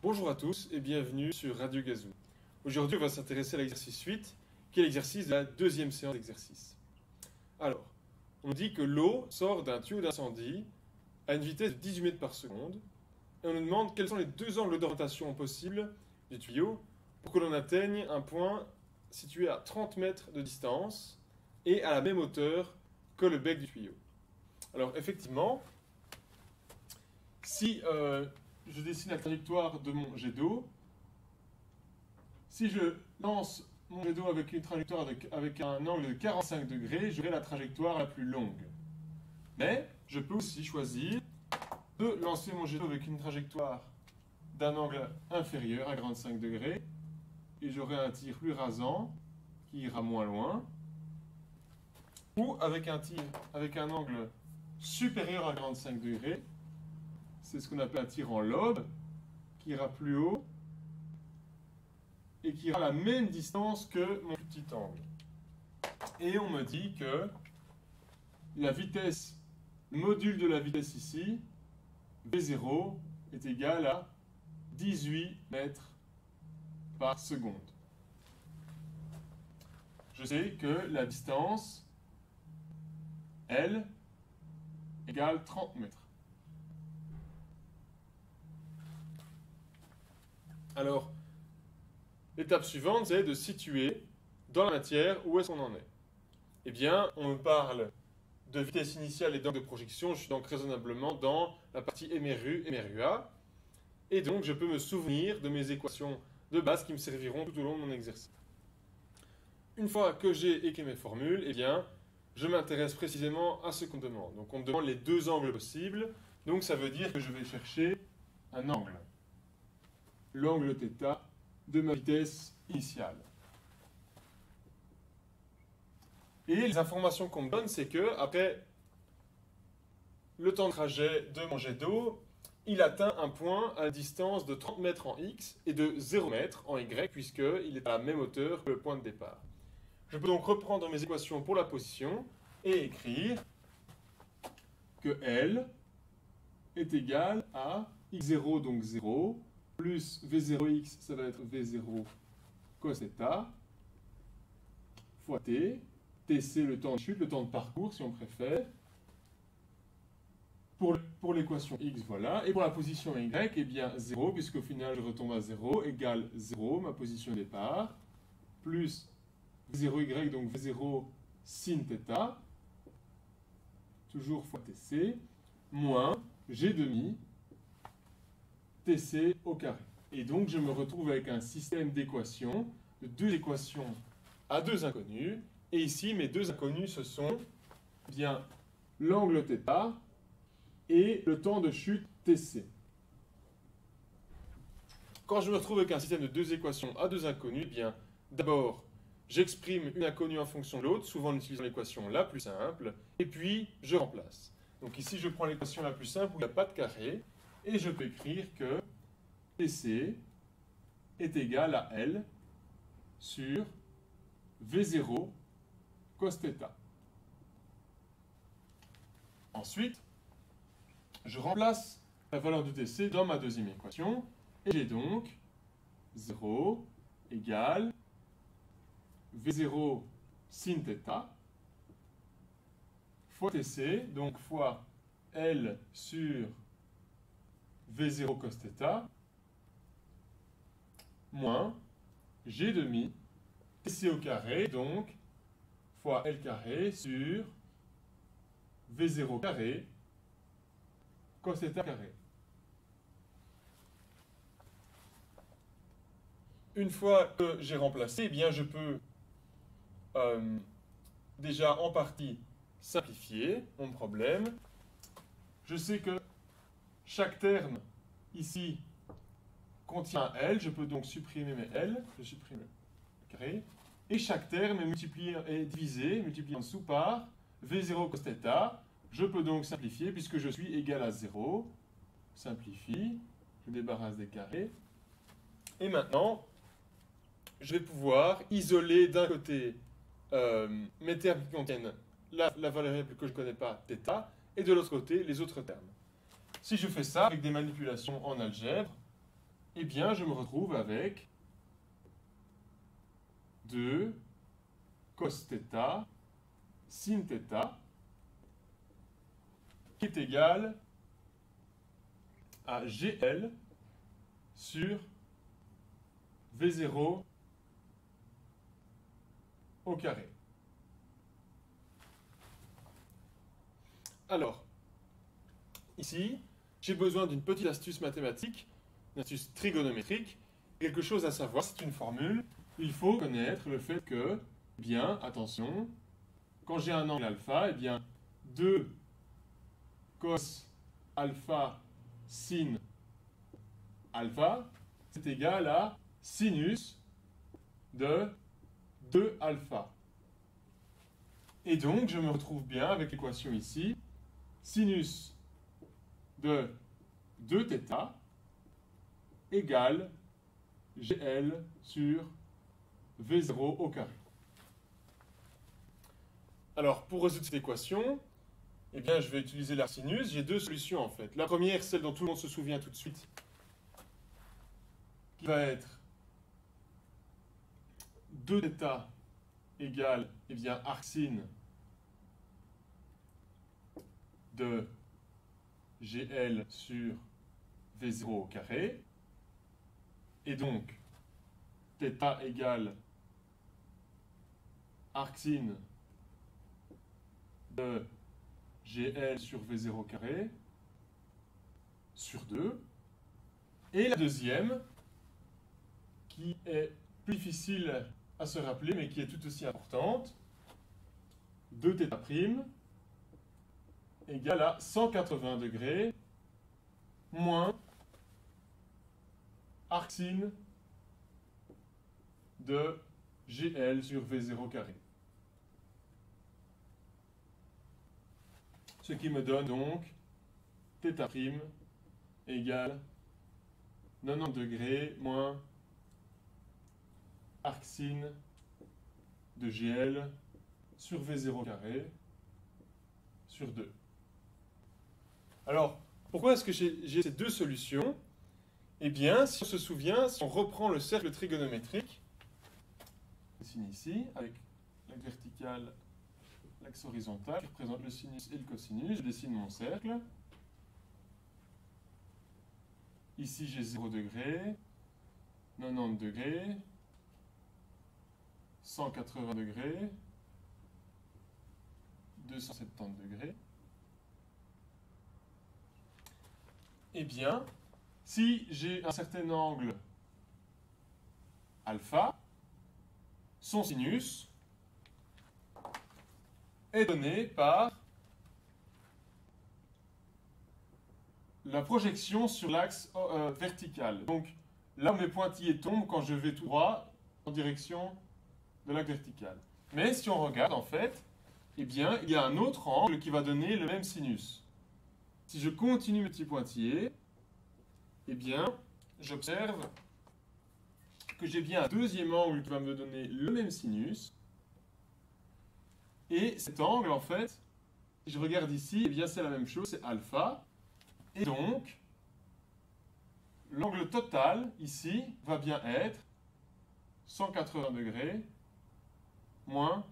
Bonjour à tous et bienvenue sur Radio Gazou. Aujourd'hui, on va s'intéresser à l'exercice 8, qui est l'exercice de la deuxième séance d'exercice. Alors, on dit que l'eau sort d'un tuyau d'incendie à une vitesse de 18 mètres par seconde, et on nous demande quels sont les deux angles d'orientation possibles du tuyau pour que l'on atteigne un point situé à 30 mètres de distance et à la même hauteur que le bec du tuyau. Alors, effectivement, si je dessine la trajectoire de mon jet d'eau, si je lance mon jet d'eau avec une trajectoire avec un angle de 45 degrés, j'aurai la trajectoire la plus longue. Mais je peux aussi choisir de lancer mon jet d'eau avec une trajectoire d'un angle inférieur à 45 degrés, et j'aurai un tir plus rasant qui ira moins loin, ou avec un tir avec un angle supérieur à 45 degrés, c'est ce qu'on appelle un tir en lobe, qui ira plus haut et qui ira à la même distance que mon petit angle. Et on me dit que la vitesse, le module de la vitesse ici, V0, est égal à 18 mètres par seconde. Je sais que la distance, L, égale 30 mètres. Alors, l'étape suivante, c'est de situer dans la matière où est-ce qu'on en est. Eh bien, on me parle de vitesse initiale et d'angle de projection. Je suis donc raisonnablement dans la partie MRU, MRUA. Et donc, je peux me souvenir de mes équations de base qui me serviront tout au long de mon exercice. Une fois que j'ai écrit mes formules, eh bien, je m'intéresse précisément à ce qu'on me demande. Donc, on me demande les deux angles possibles. Donc, ça veut dire que je vais chercher un angle. L'angle θ de ma vitesse initiale. Et les informations qu'on me donne, c'est que après le temps de trajet de mon jet d'eau, il atteint un point à distance de 30 mètres en X et de 0 mètres en Y, puisqu'il est à la même hauteur que le point de départ. Je peux donc reprendre mes équations pour la position et écrire que L est égal à x0, donc 0, plus V0x, ça va être V0 cos θ, fois t, tc le temps de chute, le temps de parcours si on préfère, pour l'équation x, voilà, et pour la position y, eh bien 0, puisqu'au final je retombe à 0, égale 0, ma position de départ, plus V0y, donc V0 sin θ, toujours fois tc, moins g demi, tc au carré. Et donc, je me retrouve avec un système d'équations, de deux équations à deux inconnues. Et ici, mes deux inconnues, ce sont bien l'angle θ et le temps de chute tc. Quand je me retrouve avec un système de deux équations à deux inconnues, eh bien, d'abord, j'exprime une inconnue en fonction de l'autre, souvent en utilisant l'équation la plus simple, et puis je remplace. Donc ici, je prends l'équation la plus simple où il n'y a pas de carré, et je peux écrire que TC est égal à L sur V0 cos θ. Ensuite, je remplace la valeur de TC dans ma deuxième équation, et j'ai donc 0 égale V0 sin θ fois TC, donc fois L sur V0 cos θ, moins G demi, TC au carré, donc, fois L carré sur V0 carré, cos θ carré. Une fois que j'ai remplacé, eh bien, je peux déjà en partie simplifier mon problème. Je sais que chaque terme ici contient un L, je peux donc supprimer mes L, je supprime le carré, et chaque terme est divisé, multiplié en dessous par V0 cos θ. Je peux donc simplifier puisque je suis égal à 0. Simplifie, je débarrasse des carrés. Et maintenant, je vais pouvoir isoler d'un côté mes termes qui contiennent la variable que je ne connais pas, θ, et de l'autre côté, les autres termes. Si je fais ça avec des manipulations en algèbre, eh bien, je me retrouve avec 2 cos θ sin θ qui est égal à GL sur V0 au carré. Alors, ici, j'ai besoin d'une petite astuce mathématique, une astuce trigonométrique. Quelque chose à savoir, c'est une formule. Il faut connaître le fait que, eh bien, attention, quand j'ai un angle alpha, eh bien, 2 cos alpha sin alpha, c'est égal à sinus de 2 alpha. Et donc, je me retrouve bien avec l'équation ici, sinus de 2 θ égale GL sur V0 au carré. Alors, pour résoudre cette équation, eh bien, je vais utiliser la sinus. J'ai deux solutions, en fait. La première, celle dont tout le monde se souvient tout de suite, qui va être 2 θ égale, eh bien, arc sin de GL sur V0 au carré. Et donc, θ égale arc sin de GL sur V0 au carré sur 2. Et la deuxième, qui est plus difficile à se rappeler, mais qui est tout aussi importante, 2θ' égale à 180 degrés moins arc sin de GL sur V0 carré. Ce qui me donne donc θ' égale 90 degrés moins arc sin de GL sur V0 carré sur 2. Alors, pourquoi est-ce que j'ai ces deux solutions? Eh bien, si on se souvient, si on reprend le cercle trigonométrique, je dessine ici, avec l'axe vertical, l'axe horizontal, qui représente le sinus et le cosinus, je dessine mon cercle. Ici, j'ai 0 degré, 90 degrés, 180 degrés, 270 degrés. Eh bien, si j'ai un certain angle alpha, son sinus est donné par la projection sur l'axe vertical. Donc, là où mes pointillés tombent quand je vais tout droit en direction de l'axe vertical. Mais si on regarde, en fait, eh bien, il y a un autre angle qui va donner le même sinus. Si je continue mes petits pointillés, eh bien, j'observe que j'ai bien un deuxième angle qui va me donner le même sinus. Et cet angle, en fait, si je regarde ici, eh bien, c'est la même chose, c'est alpha. Et donc, l'angle total, ici, va bien être 180 degrés moins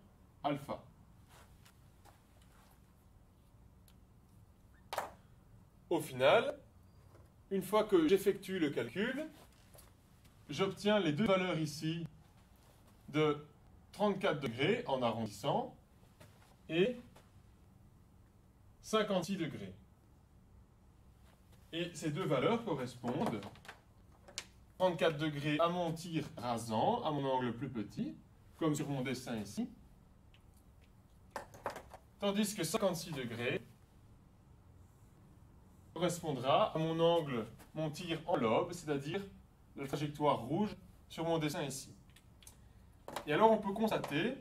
alpha. Au final, une fois que j'effectue le calcul, j'obtiens les deux valeurs ici de 34 degrés en arrondissant et 56 degrés. Et ces deux valeurs correspondent 34 degrés à mon tir rasant, à mon angle plus petit, comme sur mon dessin ici, tandis que 56 degrés correspondra à mon angle, mon tir en lobe, c'est-à-dire la trajectoire rouge sur mon dessin ici. Et alors on peut constater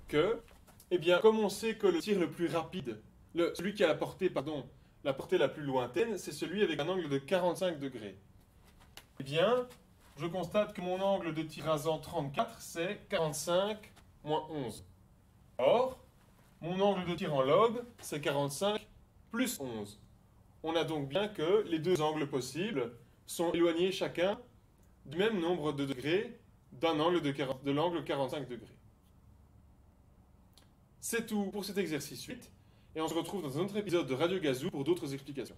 que, eh bien, comme on sait que le tir le plus rapide, celui qui a la portée la plus lointaine, c'est celui avec un angle de 45 degrés. Eh bien, je constate que mon angle de tir rasant 34, c'est 45 moins 11. Or, mon angle de tir en lobe, c'est 45 plus 11. On a donc bien que les deux angles possibles sont éloignés chacun du même nombre de degrés d'un angle de l'angle 45 degrés. C'est tout pour cet exercice 8, et on se retrouve dans un autre épisode de Radio Gazou pour d'autres explications.